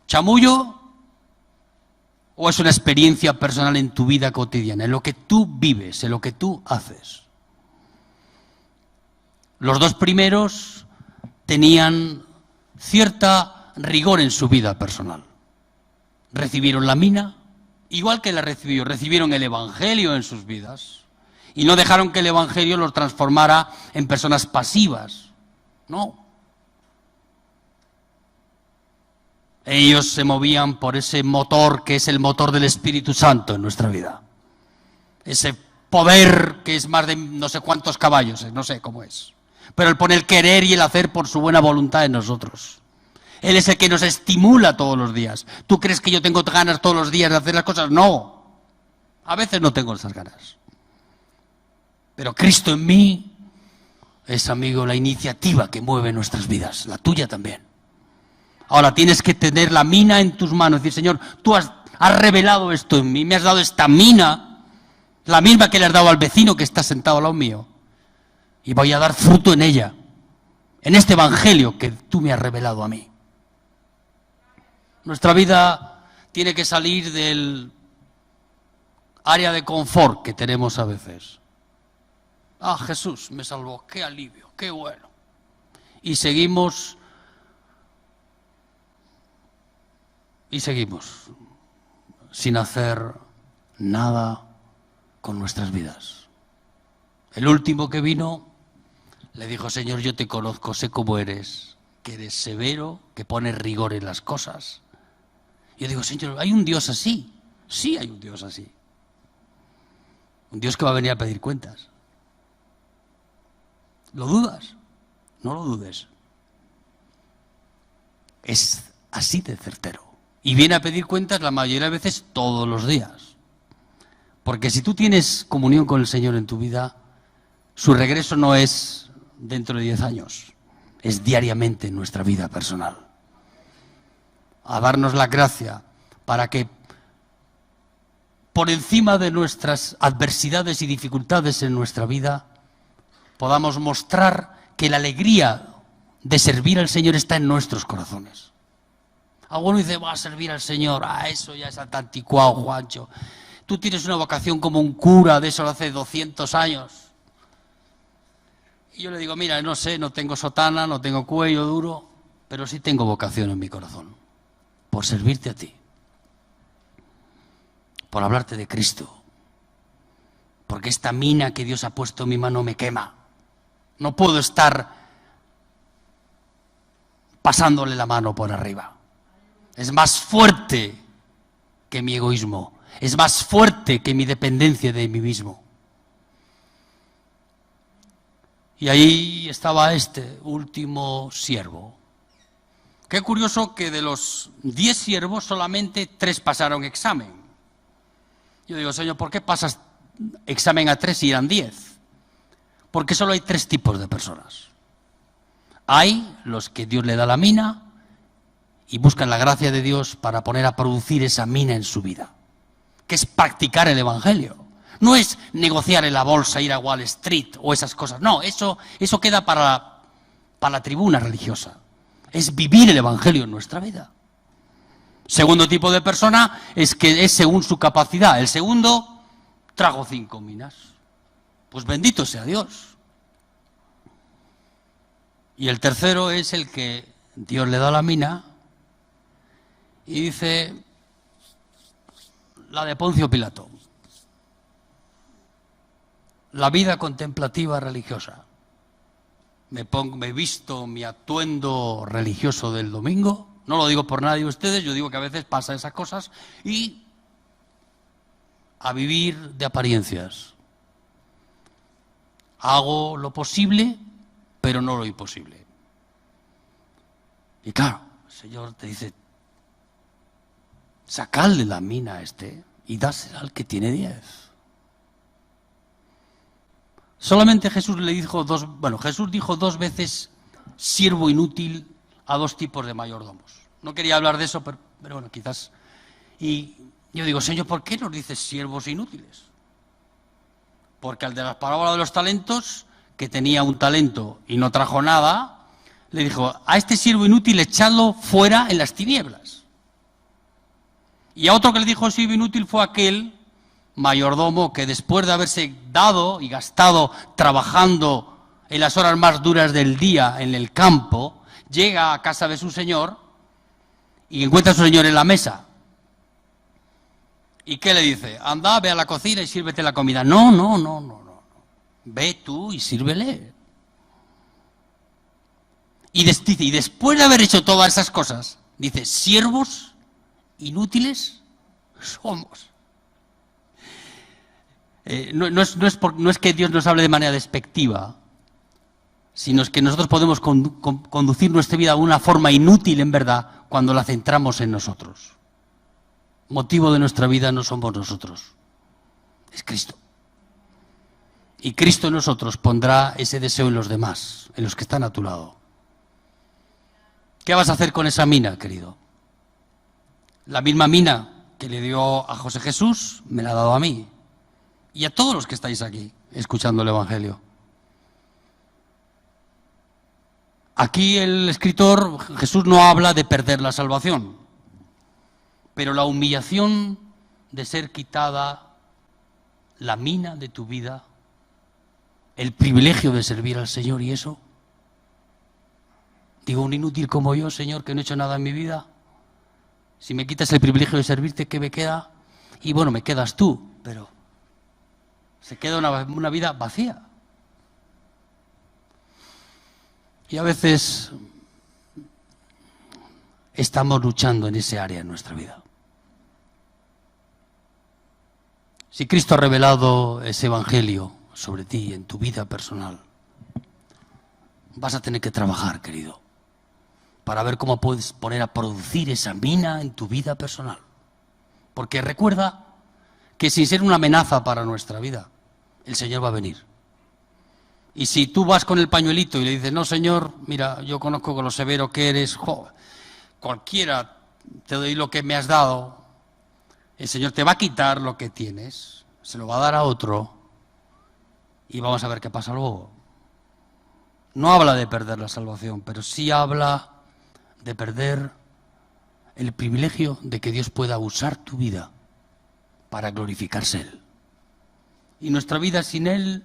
Speaker 3: chamullo o es una experiencia personal en tu vida cotidiana, en lo que tú vives, en lo que tú haces? Los dos primeros tenían cierta rigor en su vida personal. Recibieron la mina, igual que la recibió, recibieron el Evangelio en sus vidas y no dejaron que el Evangelio los transformara en personas pasivas. No. Ellos se movían por ese motor que es el motor del Espíritu Santo en nuestra vida. Ese poder que es más de no sé cuántos caballos, no sé cómo es. Pero Él pone el querer y el hacer por su buena voluntad en nosotros. Él es el que nos estimula todos los días. ¿Tú crees que yo tengo ganas todos los días de hacer las cosas? No. A veces no tengo esas ganas. Pero Cristo en mí es, amigo, la iniciativa que mueve nuestras vidas. La tuya también. Ahora tienes que tener la mina en tus manos. Decir, Señor, tú has revelado esto en mí. Me has dado esta mina. La misma que le has dado al vecino que está sentado al lado mío. Y voy a dar fruto en ella. En este evangelio que tú me has revelado a mí. Nuestra vida tiene que salir del área de confort que tenemos a veces. Ah, Jesús me salvó, qué alivio, qué bueno. Y seguimos sin hacer nada con nuestras vidas. El último que vino le dijo, Señor, yo te conozco, sé cómo eres, que eres severo, que pones rigor en las cosas. Yo digo, Señor, ¿hay un Dios así? Sí hay un Dios así. Un Dios que va a venir a pedir cuentas. ¿Lo dudas? No lo dudes. Es así de certero. Y viene a pedir cuentas la mayoría de veces todos los días. Porque si tú tienes comunión con el Señor en tu vida, su regreso no es dentro de 10 años, es diariamente en nuestra vida personal. A darnos la gracia para que por encima de nuestras adversidades y dificultades en nuestra vida podamos mostrar que la alegría de servir al Señor está en nuestros corazones. Alguno dice, va a servir al Señor, eso ya es anticuado, Juancho. Tú tienes una vocación como un cura de eso hace 200 años. Y yo le digo, mira, no sé, no tengo sotana, no tengo cuello duro, pero sí tengo vocación en mi corazón. Por servirte a ti. Por hablarte de Cristo. Porque esta mina que Dios ha puesto en mi mano me quema. No puedo estar pasándole la mano por arriba. Es más fuerte que mi egoísmo. Es más fuerte que mi dependencia de mí mismo. Y ahí estaba este último siervo, Qué curioso que de los 10 siervos solamente 3 pasaron examen. Yo digo, Señor, ¿por qué pasas examen a 3 y eran 10? Porque solo hay 3 tipos de personas. Hay los que Dios le da la mina y buscan la gracia de Dios para poner a producir esa mina en su vida, que es practicar el Evangelio. No es negociar en la bolsa, ir a Wall Street o esas cosas. No, eso queda para la tribuna religiosa. Es vivir el Evangelio en nuestra vida. Segundo tipo de persona es que es según su capacidad. El segundo, trago 5 minas. Pues bendito sea Dios. Y el tercero es el que Dios le da la mina y dice, la de Poncio Pilato, la vida contemplativa religiosa. Me visto mi atuendo religioso del domingo, no lo digo por nadie de ustedes, yo digo que a veces pasa esas cosas, y a vivir de apariencias. Hago lo posible, pero no lo imposible. Y claro, el Señor te dice, sacadle la mina a este y dásela al que tiene 10. Solamente Jesús dijo 2 veces siervo inútil a 2 tipos de mayordomos. No quería hablar de eso, pero bueno, quizás. Y yo digo, Señor, ¿por qué nos dices siervos inútiles? Porque al de las parábolas de los talentos, que tenía un talento y no trajo nada, le dijo, a este siervo inútil echadlo fuera en las tinieblas. Y a otro que le dijo siervo inútil fue aquel mayordomo que después de haberse dado y gastado trabajando en las horas más duras del día en el campo, llega a casa de su señor y encuentra a su señor en la mesa. ¿Y qué le dice? Anda, ve a la cocina y sírvete la comida. No. Ve tú y sírvele. Y después de haber hecho todas esas cosas, dice, siervos inútiles somos. No es que Dios nos hable de manera despectiva, sino es que nosotros podemos conducir nuestra vida de una forma inútil en verdad cuando la centramos en nosotros. Motivo de nuestra vida no somos nosotros, es Cristo. Y Cristo en nosotros pondrá ese deseo en los demás, en los que están a tu lado. ¿Qué vas a hacer con esa mina, querido? La misma mina que le dio a José Jesús, me la ha dado a mí. Y a todos los que estáis aquí, escuchando el Evangelio. Aquí el escritor, Jesús, no habla de perder la salvación, pero la humillación de ser quitada la mina de tu vida, el privilegio de servir al Señor y eso. Digo, un inútil como yo, Señor, que no he hecho nada en mi vida. Si me quitas el privilegio de servirte, ¿qué me queda? Y bueno, me quedas tú, pero se queda una vida vacía. Y a veces estamos luchando en ese área en nuestra vida. Si Cristo ha revelado ese Evangelio sobre ti, en tu vida personal, vas a tener que trabajar, querido, para ver cómo puedes poner a producir esa mina en tu vida personal. Porque recuerda que sin ser una amenaza para nuestra vida, el Señor va a venir. Y si tú vas con el pañuelito y le dices, no, Señor, mira, yo conozco con lo severo que eres, cualquiera te doy lo que me has dado, el Señor te va a quitar lo que tienes, se lo va a dar a otro y vamos a ver qué pasa luego. No habla de perder la salvación, pero sí habla de perder el privilegio de que Dios pueda usar tu vida para glorificarse Él. Y nuestra vida sin Él,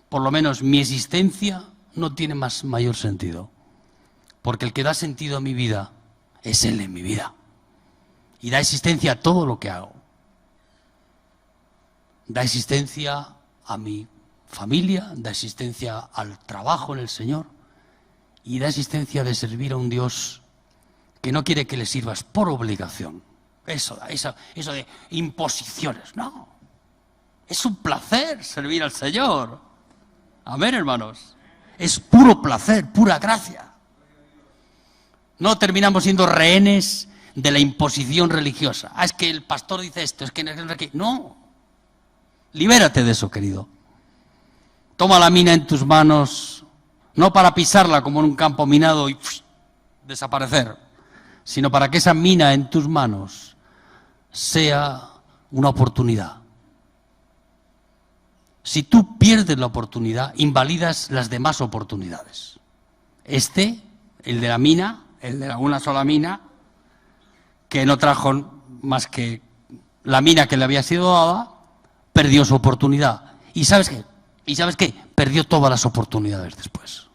Speaker 3: por lo menos mi existencia, no tiene mayor sentido. Porque el que da sentido a mi vida es Él en mi vida. Y da existencia a todo lo que hago. Da existencia a mi familia, da existencia al trabajo en el Señor y da existencia de servir a un Dios que no quiere que le sirvas por obligación. Eso de imposiciones, no. Es un placer servir al Señor. Amén, hermanos. Es puro placer, pura gracia. No terminamos siendo rehenes de la imposición religiosa. Es que el pastor dice esto, es que no. Libérate de eso, querido. Toma la mina en tus manos, no para pisarla como en un campo minado y desaparecer, sino para que esa mina en tus manos sea una oportunidad. Si tú pierdes la oportunidad, invalidas las demás oportunidades. El de la mina, el de una sola mina, que no trajo más que la mina que le había sido dada, perdió su oportunidad. ¿Y sabes qué? Perdió todas las oportunidades después.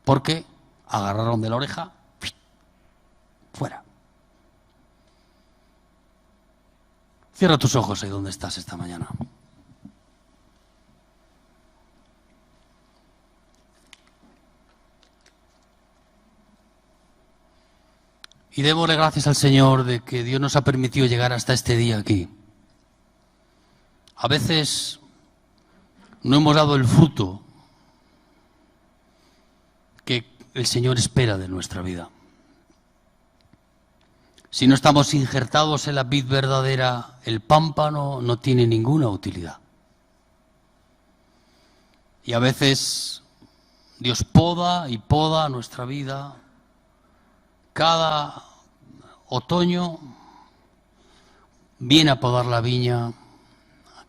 Speaker 3: Porque agarraron de la oreja, fuera. Cierra tus ojos ahí donde estás esta mañana. Y démosle gracias al Señor de que Dios nos ha permitido llegar hasta este día aquí. A veces no hemos dado el fruto que el Señor espera de nuestra vida. Si no estamos injertados en la vid verdadera, el pámpano no tiene ninguna utilidad. Y a veces Dios poda y poda nuestra vida. Cada otoño viene a podar la viña, a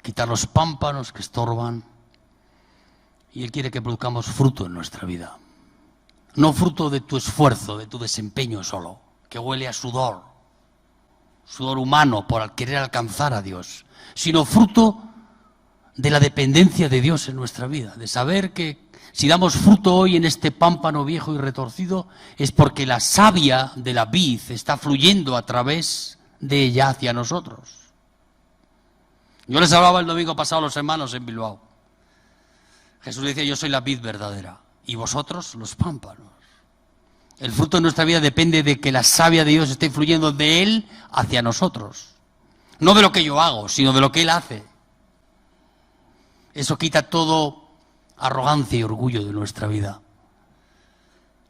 Speaker 3: quitar los pámpanos que estorban, y Él quiere que produzcamos fruto en nuestra vida. No fruto de tu esfuerzo, de tu desempeño solo, que huele a sudor humano por querer alcanzar a Dios, sino fruto de la dependencia de Dios en nuestra vida, de saber que si damos fruto hoy en este pámpano viejo y retorcido, es porque la savia de la vid está fluyendo a través de ella hacia nosotros. Yo les hablaba el domingo pasado a los hermanos en Bilbao. Jesús decía, yo soy la vid verdadera, y vosotros los pámpanos. El fruto de nuestra vida depende de que la savia de Dios esté fluyendo de Él hacia nosotros. No de lo que yo hago, sino de lo que Él hace. Eso quita todo arrogancia y orgullo de nuestra vida,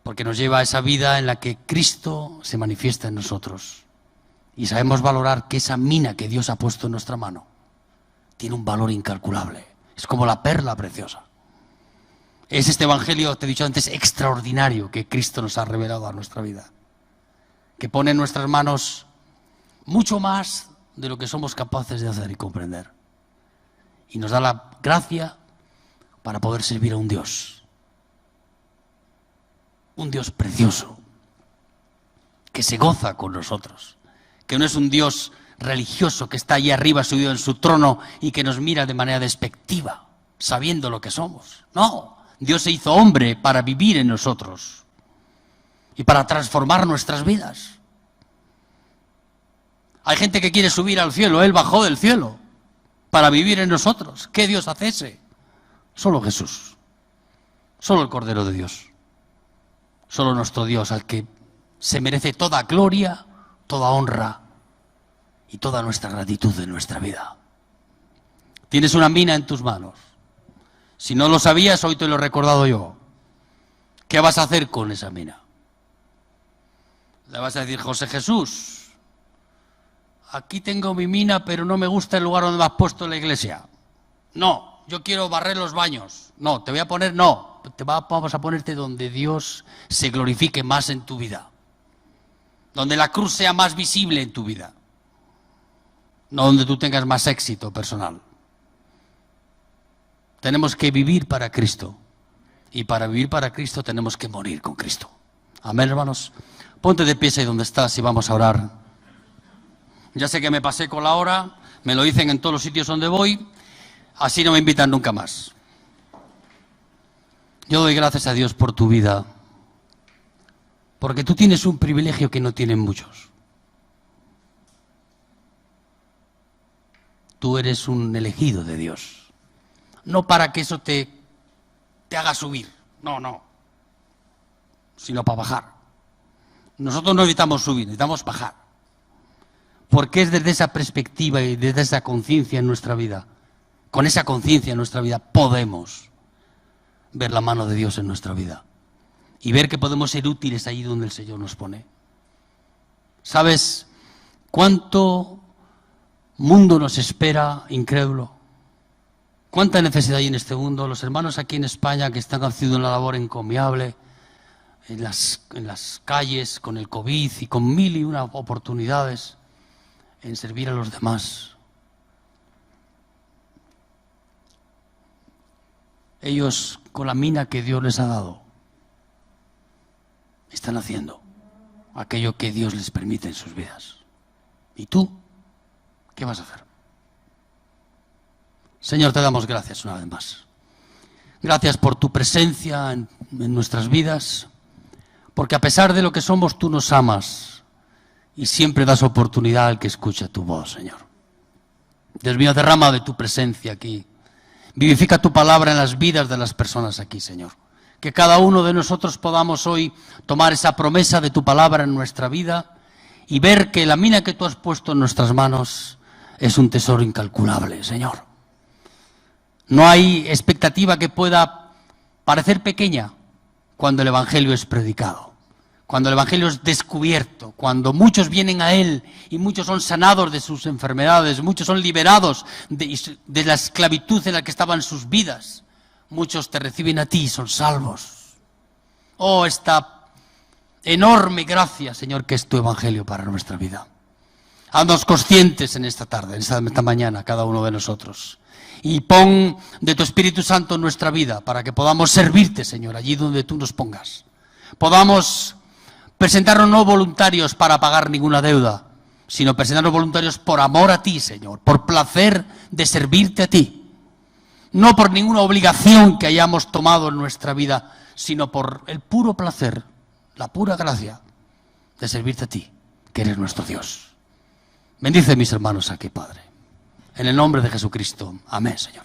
Speaker 3: porque nos lleva a esa vida en la que Cristo se manifiesta en nosotros y sabemos valorar que esa mina que Dios ha puesto en nuestra mano tiene un valor incalculable. Es como la perla preciosa. Es este evangelio, te he dicho antes, extraordinario que Cristo nos ha revelado a nuestra vida, que pone en nuestras manos mucho más de lo que somos capaces de hacer y comprender, y nos da la gracia para poder servir a un Dios precioso, que se goza con nosotros, que no es un Dios religioso que está allí arriba subido en su trono y que nos mira de manera despectiva, sabiendo lo que somos. No, Dios se hizo hombre para vivir en nosotros y para transformar nuestras vidas. Hay gente que quiere subir al cielo, Él bajó del cielo para vivir en nosotros. ¿Qué Dios hace ese? Solo Jesús, solo el Cordero de Dios, solo nuestro Dios, al que se merece toda gloria, toda honra y toda nuestra gratitud en nuestra vida. Tienes una mina en tus manos. Si no lo sabías, hoy te lo he recordado yo. ¿Qué vas a hacer con esa mina? Le vas a decir, José Jesús, aquí tengo mi mina, pero no me gusta el lugar donde me has puesto la iglesia. No. Yo quiero barrer los baños. No, te voy a poner, no. Vamos a ponerte donde Dios se glorifique más en tu vida. Donde la cruz sea más visible en tu vida. No donde tú tengas más éxito personal. Tenemos que vivir para Cristo. Y para vivir para Cristo tenemos que morir con Cristo. Amén, hermanos. Ponte de pie ahí donde estás y vamos a orar. Ya sé que me pasé con la hora. Me lo dicen en todos los sitios donde voy. Así no me invitan nunca más. Yo doy gracias a Dios por tu vida, porque tú tienes un privilegio que no tienen muchos. Tú eres un elegido de Dios. No para que eso te haga subir, no, sino para bajar. Nosotros no necesitamos subir, necesitamos bajar. Porque es desde esa perspectiva y desde esa conciencia en nuestra vida, con esa conciencia en nuestra vida, podemos ver la mano de Dios en nuestra vida. y ver que podemos ser útiles allí donde el Señor nos pone. ¿Sabes cuánto mundo nos espera incrédulo? ¿Cuánta necesidad hay en este mundo? Los hermanos aquí en España que están haciendo una labor encomiable en las calles con el COVID y con 1001 oportunidades en servir a los demás. Ellos, con la mina que Dios les ha dado, están haciendo aquello que Dios les permite en sus vidas. ¿Y tú qué vas a hacer? Señor, te damos gracias una vez más. Gracias por tu presencia en nuestras vidas, porque a pesar de lo que somos, tú nos amas y siempre das oportunidad al que escucha tu voz, Señor. Dios mío, derrama de tu presencia aquí. Vivifica tu palabra en las vidas de las personas aquí, Señor. Que cada uno de nosotros podamos hoy tomar esa promesa de tu palabra en nuestra vida y ver que la mina que tú has puesto en nuestras manos es un tesoro incalculable, Señor. No hay expectativa que pueda parecer pequeña cuando el Evangelio es predicado, cuando el Evangelio es descubierto, cuando muchos vienen a Él y muchos son sanados de sus enfermedades, muchos son liberados de la esclavitud en la que estaban sus vidas, muchos te reciben a ti y son salvos. Oh, esta enorme gracia, Señor, que es tu Evangelio para nuestra vida. Haznos conscientes en esta tarde, en esta mañana, cada uno de nosotros. Y pon de tu Espíritu Santo en nuestra vida para que podamos servirte, Señor, allí donde tú nos pongas. Podamos presentarnos no voluntarios para pagar ninguna deuda, sino presentarnos voluntarios por amor a ti, Señor, por placer de servirte a ti. No por ninguna obligación que hayamos tomado en nuestra vida, sino por el puro placer, la pura gracia de servirte a ti, que eres nuestro Dios. Bendice a mis hermanos aquí, Padre. En el nombre de Jesucristo. Amén, Señor.